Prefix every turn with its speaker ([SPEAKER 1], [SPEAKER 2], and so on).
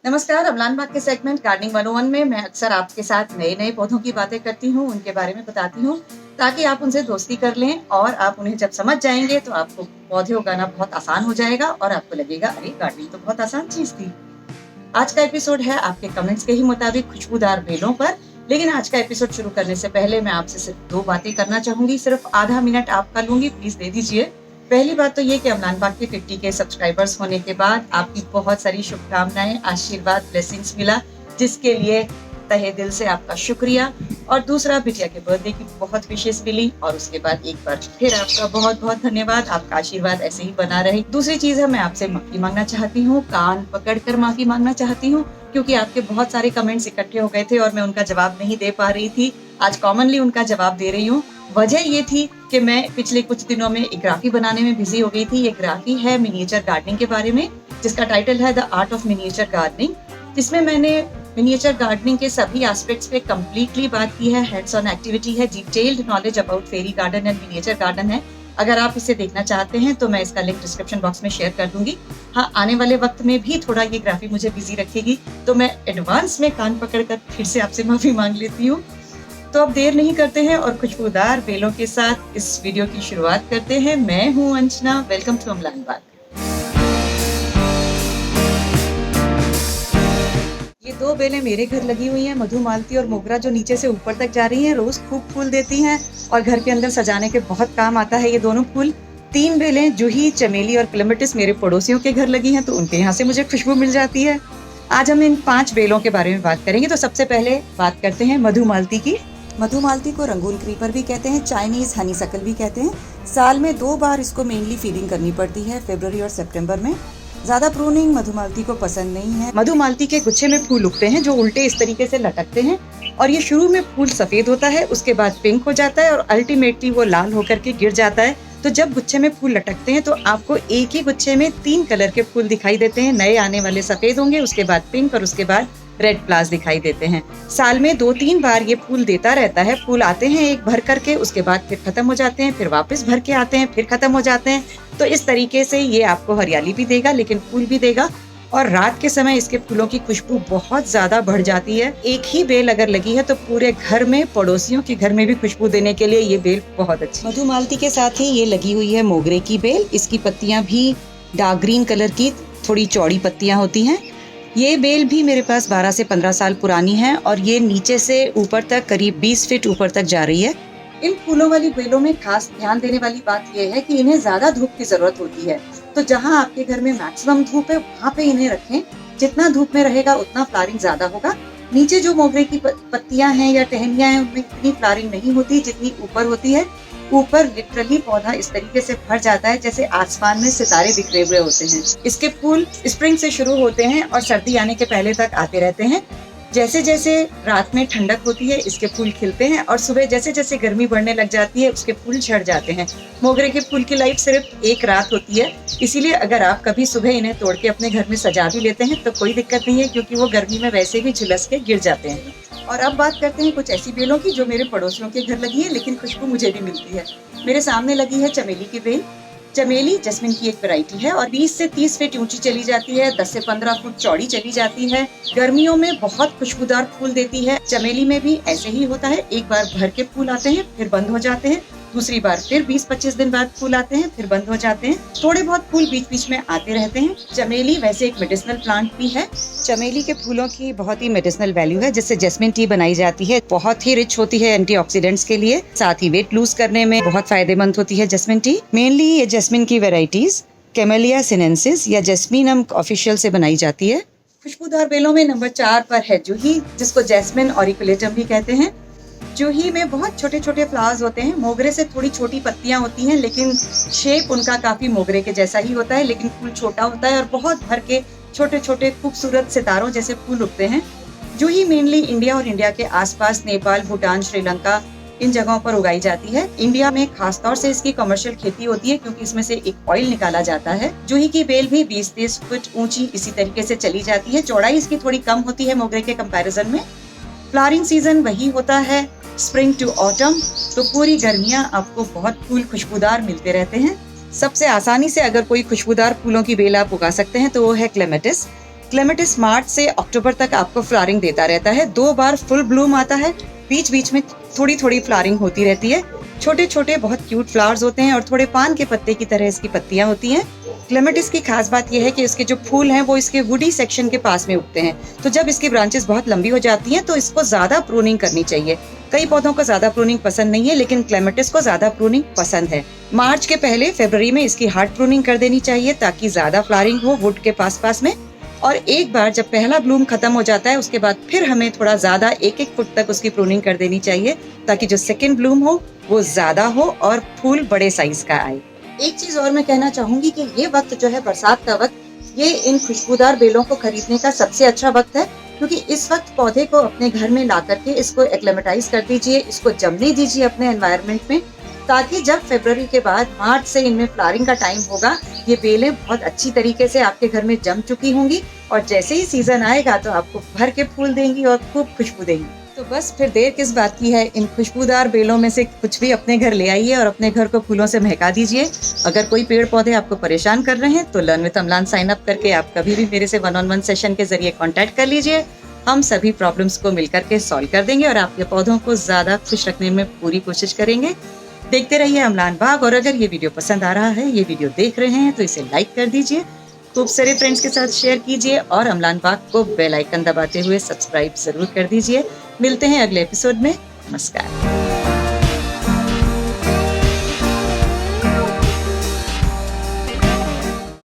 [SPEAKER 1] नमस्कार। अमलान बाग के segment gardening 101 में मैं अक्सर आपके साथ नए नए पौधों की बातें करती हूँ, उनके बारे में बताती हूँ ताकि आप उनसे दोस्ती कर लें और आप उन्हें जब समझ जाएंगे तो आपको पौधे उगाना बहुत आसान हो जाएगा और आपको लगेगा अरे गार्डनिंग तो बहुत आसान चीज थी। आज का एपिसोड है आपके कमेंट्स के ही मुताबिक खुशबूदार बेलों पर। लेकिन आज का एपिसोड शुरू करने से पहले मैं आपसे सिर्फ 2 बातें करना चाहूंगी। सिर्फ आधा मिनट आपका लूंगी, प्लीज दे दीजिए। पहली बात तो ये कि अमलान बाग के 50 के सब्सक्राइबर्स होने के बाद आपकी बहुत सारी शुभकामनाएं, आशीर्वाद, ब्लेसिंग्स मिला, जिसके लिए तहे दिल से आपका शुक्रिया। और दूसरा, बिटिया के बर्थडे की बहुत विशेष मिली और उसके बाद एक बार फिर आपका बहुत बहुत धन्यवाद। आपका आशीर्वाद ऐसे ही बना रहे। दूसरी चीज है, मैं आपसे माफी मांगना चाहती हूँ, कान पकड़कर माफी मांगना चाहती हूँ, क्योंकि आपके बहुत सारे कमेंट्स इकट्ठे हो गए थे और मैं उनका जवाब नहीं दे पा रही थी। आज कॉमनली उनका जवाब दे रही हूँ। वजह ये थी कि मैं पिछले कुछ दिनों में एक ग्राफी बनाने में बिजी हो गई थी। ये ग्राफी है मिनिएचर गार्डनिंग के बारे में, जिसका टाइटल है the art of miniature gardening. इसमें मैंने मिनिएचर गार्डनिंग के सभी एस्पेक्ट्स पे कंप्लीटली बात की है। हैंड्स ऑन एक्टिविटी है, detailed knowledge about fairy garden and miniature garden है। अगर आप इसे देखना चाहते हैं तो मैं इसका लिंक डिस्क्रिप्शन बॉक्स में शेयर कर दूंगी। हाँ, आने वाले वक्त में भी थोड़ा ये ग्राफी मुझे बिजी रखेगी, तो मैं एडवांस में कान पकड़कर फिर से आपसे माफी मांग लेती हूँ। तो अब देर नहीं करते हैं और खुशबूदार बेलों के साथ इस वीडियो की शुरुआत करते हैं। मैं हूँ अंजना, वेलकम टू अमलान बाग। ये 2 बेलें मेरे घर लगी हुई हैं, मधुमालती और मोगरा, जो नीचे से ऊपर तक जा रही हैं। रोज खूब फूल देती हैं और घर के अंदर सजाने के बहुत काम आता है ये दोनों फूल। 3 बेलें जूही, चमेली और क्लेमेटिस मेरे पड़ोसियों के घर लगी हैं, तो उनके यहाँ से मुझे खुशबू मिल जाती है। आज हम इन 5 बेलों के बारे में बात करेंगे। तो सबसे पहले बात करते हैं मधुमालती की।
[SPEAKER 2] मधुमालती को रंगून क्रीपर भी कहते हैं, चाइनीज हनीसकल भी कहते हैं। साल में 2 बार इसको मेनली फीडिंग करनी पड़ती है, फरवरी और सितंबर में। ज्यादा प्रूनिंग मधुमालती को पसंद नहीं है।
[SPEAKER 1] मधुमालती के गुच्छे में फूल उगते हैं जो उल्टे इस तरीके से लटकते हैं और ये शुरू में फूल सफेद होता है, उसके बाद पिंक हो जाता है और अल्टीमेटली वो लाल होकर के गिर जाता है। तो जब गुच्छे में फूल लटकते हैं तो आपको एक ही गुच्छे में 3 कलर के फूल दिखाई देते हैं। नए आने वाले सफेद होंगे, उसके बाद पिंक और उसके बाद रेड प्लास दिखाई देते हैं। साल में 2-3 बार ये फूल देता रहता है। फूल आते हैं एक भर करके, उसके बाद फिर खत्म हो जाते हैं, फिर वापस भर के आते हैं, फिर खत्म हो जाते हैं। तो इस तरीके से ये आपको हरियाली भी देगा लेकिन फूल भी देगा। और रात के समय इसके फूलों की खुशबू बहुत ज्यादा बढ़ जाती है। एक ही बेल अगर लगी है तो पूरे घर में, पड़ोसियों के घर में भी खुशबू देने के लिए ये बेल बहुत अच्छी।
[SPEAKER 2] मधुमालती के साथ ही ये लगी हुई है मोगरे की बेल। इसकी पत्तियां भी डार्क ग्रीन कलर की थोड़ी चौड़ी पत्तियां होती हैं। ये बेल भी मेरे पास 12 से 15 साल पुरानी है और ये नीचे से ऊपर तक करीब 20 फीट ऊपर तक जा रही है।
[SPEAKER 1] इन फूलों वाली बेलों में खास ध्यान देने वाली बात यह है कि इन्हें ज्यादा धूप की जरूरत होती है। तो जहां आपके घर में मैक्सिमम धूप है वहां पे इन्हें रखें। जितना धूप में रहेगा उतना फ्लावरिंग ज्यादा होगा। नीचे जो मोगरे की पत्तियां हैं या टहनियां हैं उनमें इतनी फ्लावरिंग नहीं होती जितनी ऊपर होती है। ऊपर लिटरली पौधा इस तरीके से भर जाता है जैसे आसमान में सितारे बिखरे हुए होते हैं। इसके फूल स्प्रिंग से शुरू होते हैं और सर्दी आने के पहले तक आते रहते हैं। जैसे जैसे रात में ठंडक होती है इसके फूल खिलते हैं और सुबह जैसे जैसे गर्मी बढ़ने लग जाती है उसके फूल झड़ जाते हैं। मोगरे के फूल की लाइफ सिर्फ एक रात होती है, इसीलिए अगर आप कभी सुबह इन्हें तोड़ के अपने घर में सजा भी लेते हैं तो कोई दिक्कत नहीं है, क्योंकि वो गर्मी में वैसे भी झुलस के गिर जाते हैं। और अब बात करते हैं कुछ ऐसी बेलों की जो मेरे पड़ोसियों के घर लगी है लेकिन खुशबू मुझे भी मिलती है। मेरे सामने लगी है चमेली की बेल। चमेली जैस्मिन की एक वैरायटी है और 20 से 30 फीट ऊंची चली जाती है, 10 से 15 फुट चौड़ी चली जाती है। गर्मियों में बहुत खुशबूदार फूल देती है। चमेली में भी ऐसे ही होता है, एक बार भर के फूल आते हैं फिर बंद हो जाते हैं, दूसरी बार फिर 20-25 दिन बाद फूल आते हैं फिर बंद हो जाते हैं। थोड़े बहुत फूल बीच बीच में आते रहते हैं। चमेली वैसे एक मेडिसिनल प्लांट भी है।
[SPEAKER 2] चमेली के फूलों की बहुत ही मेडिसिनल वैल्यू है, जिससे जैस्मिन टी बनाई जाती है। बहुत ही रिच होती है एंटीऑक्सीडेंट्स के लिए, साथ ही वेट लूज करने में बहुत फायदेमंद होती है जैस्मिन टी। मेनली ये जैस्मिन की वेराइटीज कैमेलिया सिनेंसिस या जैस्मिनम ऑफिशियल से बनाई जाती है।
[SPEAKER 1] खुशबूदार बेलों में नंबर 4 पर है जूही, जिसको जैस्मिन ऑरिकुलेटम भी कहते हैं। जूही में बहुत छोटे छोटे फ्लावर्स होते हैं। मोगरे से थोड़ी छोटी पत्तियां होती हैं लेकिन शेप उनका काफी मोगरे के जैसा ही होता है, लेकिन फूल छोटा होता है और बहुत भर के छोटे छोटे खूबसूरत सितारों जैसे फूल उगते हैं। जूही मेनली इंडिया और इंडिया के आसपास नेपाल, भूटान, श्रीलंका, इन जगहों पर उगाई जाती है। इंडिया में खासतौर से इसकी कमर्शियल खेती होती है क्योंकि इसमें से एक ऑयल निकाला जाता है। जूही की बेल भी 20-30 फुट ऊंची इसी तरीके से चली जाती है। चौड़ाई इसकी थोड़ी कम होती है मोगरे के कंपैरिजन में। फ्लावरिंग सीजन वही होता है स्प्रिंग टू ऑटम, तो पूरी गर्मियां आपको बहुत फूल खुशबूदार मिलते रहते हैं। सबसे आसानी से अगर कोई खुशबूदार फूलों की बेल आप उगा सकते हैं तो वो है क्लेमेटिस।
[SPEAKER 2] क्लेमेटिस मार्च से अक्टूबर तक आपको फ्लावरिंग देता रहता है। 2 बार फुल ब्लूम आता है, बीच बीच में थोड़ी थोड़ी फ्लावरिंग होती रहती है। छोटे छोटे बहुत क्यूट फ्लावर्स होते हैं और थोड़े पान के पत्ते की तरह इसकी पत्तियां होती हैं। क्लेमेटिस की खास बात यह है कि इसके जो फूल हैं वो इसके वुडी सेक्शन के पास में उगते हैं, तो जब इसकी ब्रांचेस बहुत लंबी हो जाती हैं तो इसको ज्यादा प्रूनिंग करनी चाहिए। कई पौधों को ज्यादा प्रूनिंग पसंद नहीं है, लेकिन क्लेमेटिस को ज्यादा प्रूनिंग पसंद है। मार्च के पहले फरवरी में इसकी हार्ड प्रूनिंग कर देनी चाहिए ताकि ज्यादा फ्लावरिंग हो वुड के पास में। और एक बार जब पहला ब्लूम खत्म हो जाता है उसके बाद फिर हमें थोड़ा ज्यादा 1-1 फुट तक उसकी प्रूनिंग कर देनी चाहिए ताकि जो सेकंड ब्लूम हो वो ज्यादा हो और फूल बड़े साइज का आए।
[SPEAKER 1] एक चीज और मैं कहना चाहूंगी कि ये वक्त जो है बरसात का वक्त, ये इन खुशबूदार बेलों को खरीदने का सबसे अच्छा वक्त है, क्योंकि इस वक्त पौधे को अपने घर में ला करके इसको एक्लेमेटाइज कर दीजिए, इसको जमने दीजिए अपने एनवायरनमेंट में, ताकि जब फरवरी के बाद मार्च से इनमें फ्लावरिंग का टाइम होगा ये बेलें बहुत अच्छी तरीके से आपके घर में जम चुकी होंगी और जैसे ही सीजन आएगा तो आपको भर के फूल देंगी और खूब खुशबू देंगी। तो बस फिर देर किस बात की है, इन खुशबूदार बेलों में से कुछ भी अपने घर ले आइए और अपने घर को फूलों से महका दीजिए। अगर कोई पेड़ पौधे आपको परेशान कर रहे हैं तो learn with Amlan sign up करके आप कभी भी मेरे से 1-on-1 सेशन के जरिए कांटेक्ट कर लीजिए। हम सभी प्रॉब्लम्स को मिलकर के सॉल्व कर देंगे और आपके पौधों को ज्यादा खुश रखने में पूरी कोशिश करेंगे। देखते रहिए अमलान बाग, और अगर ये वीडियो पसंद आ रहा है, ये वीडियो देख रहे हैं तो इसे लाइक कर दीजिए, खूब सारे फ्रेंड्स के साथ शेयर कीजिए और अमलान बाग को बेल आइकन दबाते हुए सब्सक्राइब जरूर कर दीजिए। मिलते हैं अगले एपिसोड में। नमस्कार।